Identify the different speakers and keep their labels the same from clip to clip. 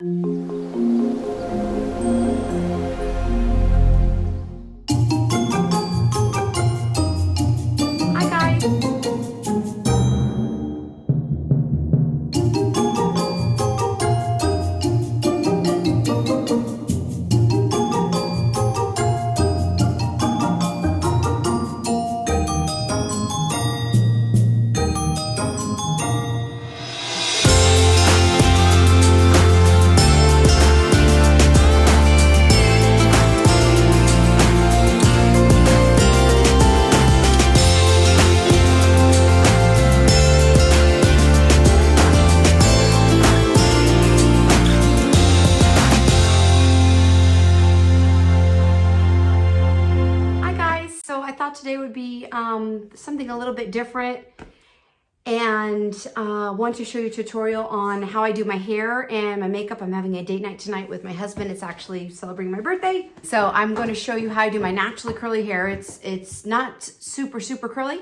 Speaker 1: Hi guys. Today would be something a little bit different, and want to show you a tutorial on how I do my hair and my makeup. I'm having a date night tonight with my husband. It's actually celebrating my birthday, so I'm going to show you how I do my naturally curly hair. It's not super curly,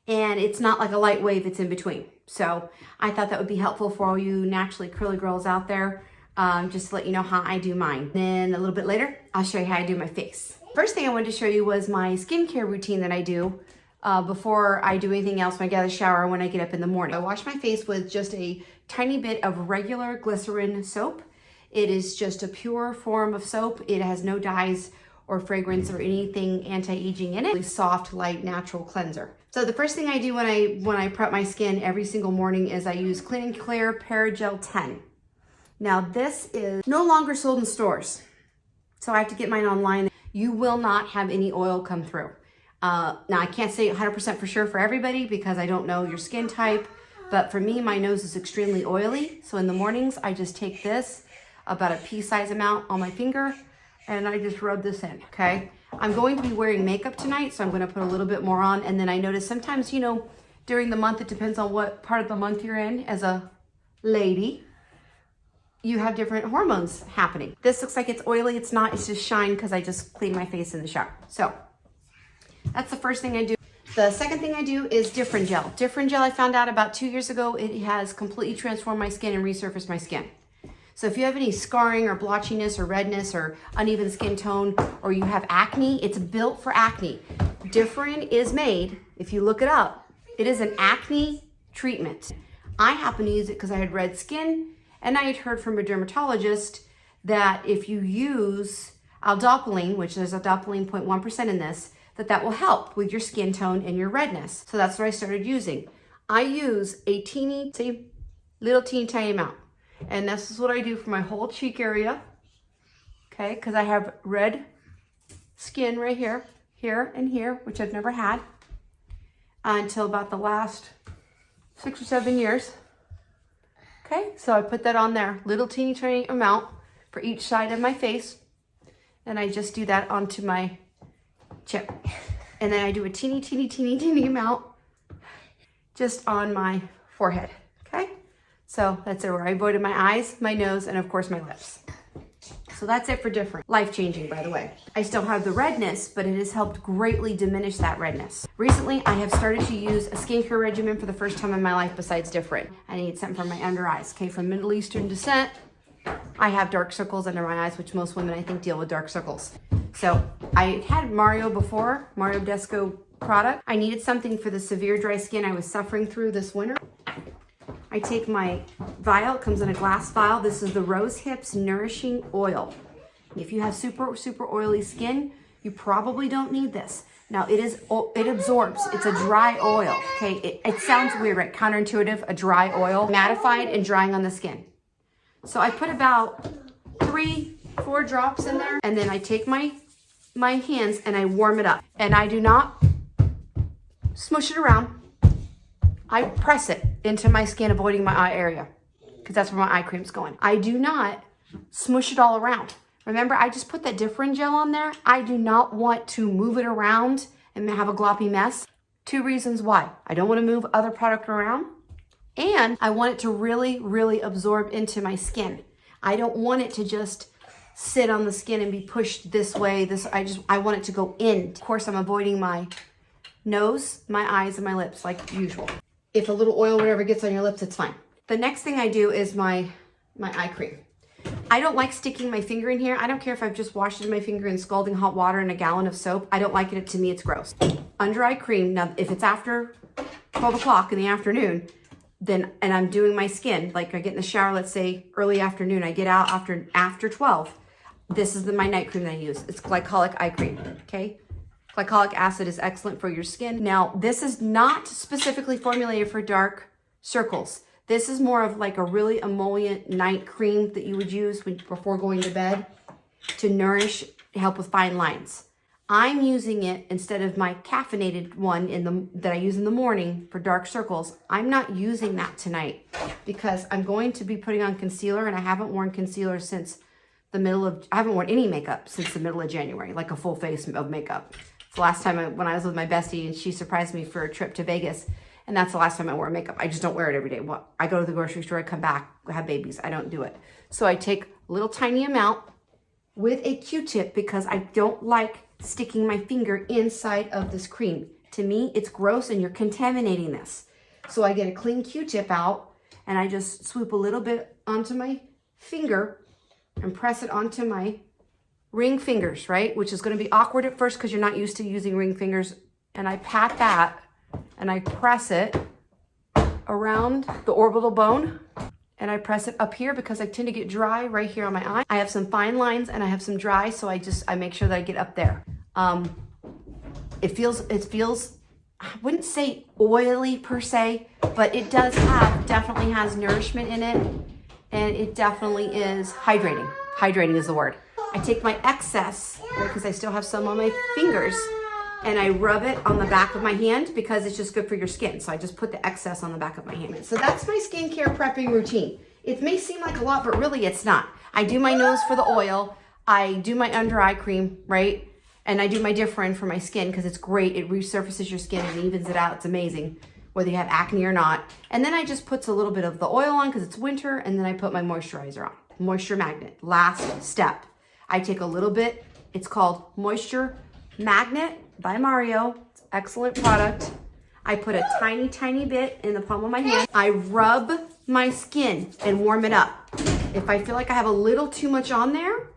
Speaker 1: and it's not like a light wave. It's in between. So I thought that would be helpful for all you naturally curly girls out there, just to let you know how I do mine. Then a little bit later, I'll show you how I do my face. First thing I wanted to show you was my skincare routine that I do before I do anything else when I get out of the shower, when I get up in the morning. I wash my face with just a tiny bit of regular glycerin soap. It is just a pure form of soap. It has no dyes or fragrance or anything anti-aging in it. Really soft, light, natural cleanser. So the first thing I do when I prep my skin every single morning is I use Clean and Clear Paragel 10. Now this is no longer sold in stores, so I have to get mine online. You will not have any oil come through. Now I can't say 100% for sure for everybody because I don't know your skin type, but for me, my nose is extremely oily. So in the mornings, I just take this, about a pea-size amount on my finger, and I just rub this in, okay? I'm going to be wearing makeup tonight, so I'm gonna put a little bit more on, and then I notice sometimes, you know, during the month, it depends on what part of the month you're in as a lady, you have different hormones happening. This looks like it's oily. It's not, it's just shine because I just clean my face in the shower. So that's the first thing I do. The second thing I do is Different Gel. Different Gel I found out about 2 years ago. It has completely transformed my skin and resurfaced my skin. So if you have any scarring or blotchiness or redness or uneven skin tone, or you have acne, it's built for acne. Different is made, if you look it up, it is an acne treatment. I happen to use it because I had red skin, and I had heard from a dermatologist that if you use aldopaline, which is aldopaline 0.1% in this, that will help with your skin tone and your redness. So that's what I started using. I use a little teeny tiny amount. And this is what I do for my whole cheek area, okay? Because I have red skin right here, here, and here, which I've never had until about the last 6 or 7 years. Okay, so I put that on there, little teeny tiny amount for each side of my face. And I just do that onto my chip. And then I do a teeny amount just on my forehead, okay? So that's it, where I avoided my eyes, my nose, and of course my lips. So that's it for Different. Life-changing, by the way. I still have the redness, but it has helped greatly diminish that redness. Recently, I have started to use a skincare regimen for the first time in my life besides Different. I need something for my under eyes. Okay, from Middle Eastern descent, I have dark circles under my eyes, which most women, I think, deal with dark circles. So I had Mario before, Mario Desco product. I needed something for the severe dry skin I was suffering through this winter. I take my vial, it comes in a glass vial. This is the Rose Hips Nourishing Oil. If you have super oily skin, you probably don't need this. Now it absorbs, it's a dry oil, okay? It sounds weird, right? Counterintuitive, a dry oil, mattified and drying on the skin. So I put about 3-4 drops in there, and then I take my hands and I warm it up. And I do not smush it around. I press it into my skin, avoiding my eye area, because that's where my eye cream's going. I do not smush it all around. Remember, I just put that Different Gel on there. I do not want to move it around and have a gloppy mess. 2 reasons why. I don't want to move other product around, and I want it to really absorb into my skin. I don't want it to just sit on the skin and be pushed this way. I want it to go in. Of course, I'm avoiding my nose, my eyes, and my lips like usual. If a little oil or whatever gets on your lips, it's fine. The next thing I do is my eye cream. I don't like sticking my finger in here. I don't care if I've just washed my finger in scalding hot water and a gallon of soap. I don't like it. To me, it's gross. Under eye cream, now if it's after 12 o'clock in the afternoon, then, and I'm doing my skin, like I get in the shower, let's say early afternoon, I get out after 12. This is my night cream that I use. It's Glycolic Eye Cream, okay? Glycolic acid is excellent for your skin. Now, this is not specifically formulated for dark circles. This is more of like a really emollient night cream that you would use before going to bed to nourish, help with fine lines. I'm using it instead of my caffeinated one that I use in the morning for dark circles. I'm not using that tonight because I'm going to be putting on concealer, and I haven't worn concealer since I haven't worn any makeup since the middle of January, like a full face of makeup. It's the last time when I was with my bestie and she surprised me for a trip to Vegas. And that's the last time I wore makeup. I just don't wear it every day. Well, I go to the grocery store, I come back, I have babies. I don't do it. So I take a little tiny amount with a Q-tip because I don't like sticking my finger inside of this cream. To me, it's gross and you're contaminating this. So I get a clean Q-tip out and I just swoop a little bit onto my finger and press it onto my ring fingers, right? Which is going to be awkward at first because you're not used to using ring fingers. And I pat that and I press it around the orbital bone. And I press it up here because I tend to get dry right here on my eye. I have some fine lines and I have some dry, so I make sure that I get up there. It feels, I wouldn't say oily per se, but it definitely has nourishment in it. And it definitely is hydrating. Hydrating is the word. I take my excess, because I still have some on my fingers, and I rub it on the back of my hand because it's just good for your skin. So I just put the excess on the back of my hand. So that's my skincare prepping routine. It may seem like a lot, but really it's not. I do my nose for the oil. I do my under eye cream, right? And I do my Differin for my skin because it's great. It resurfaces your skin and evens it out. It's amazing, whether you have acne or not. And then I just put a little bit of the oil on because it's winter, and then I put my moisturizer on. Moisture Magnet, last step. I take a little bit, it's called Moisture Magnet by Mario. It's an excellent product. I put a tiny, tiny bit in the palm of my hand. I rub my skin and warm it up. If I feel like I have a little too much on there,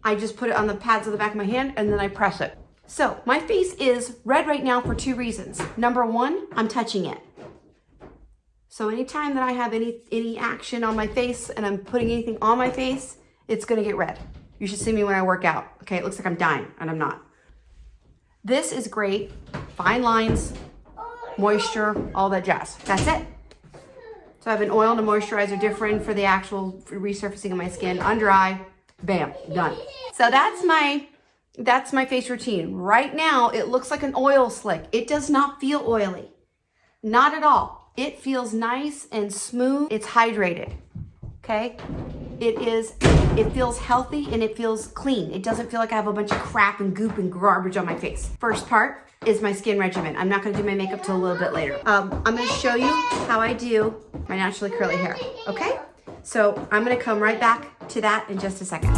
Speaker 1: I just put it on the pads of the back of my hand and then I press it. So my face is red right now for 2 reasons. Number 1, I'm touching it. So anytime that I have any action on my face and I'm putting anything on my face, it's gonna get red. You should see me when I work out. Okay, it looks like I'm dying and I'm not. This is great. Fine lines, moisture, all that jazz. That's it. So I have an oil and a moisturizer Differin for the actual resurfacing of my skin. Under eye, bam, done. So that's my face routine. Right now, it looks like an oil slick. It does not feel oily. Not at all. It feels nice and smooth. It's hydrated, okay? It feels healthy and it feels clean. It doesn't feel like I have a bunch of crap and goop and garbage on my face. First part is my skin regimen. I'm not gonna do my makeup till a little bit later. I'm gonna show you how I do my naturally curly hair, okay? So I'm gonna come right back to that in just a second.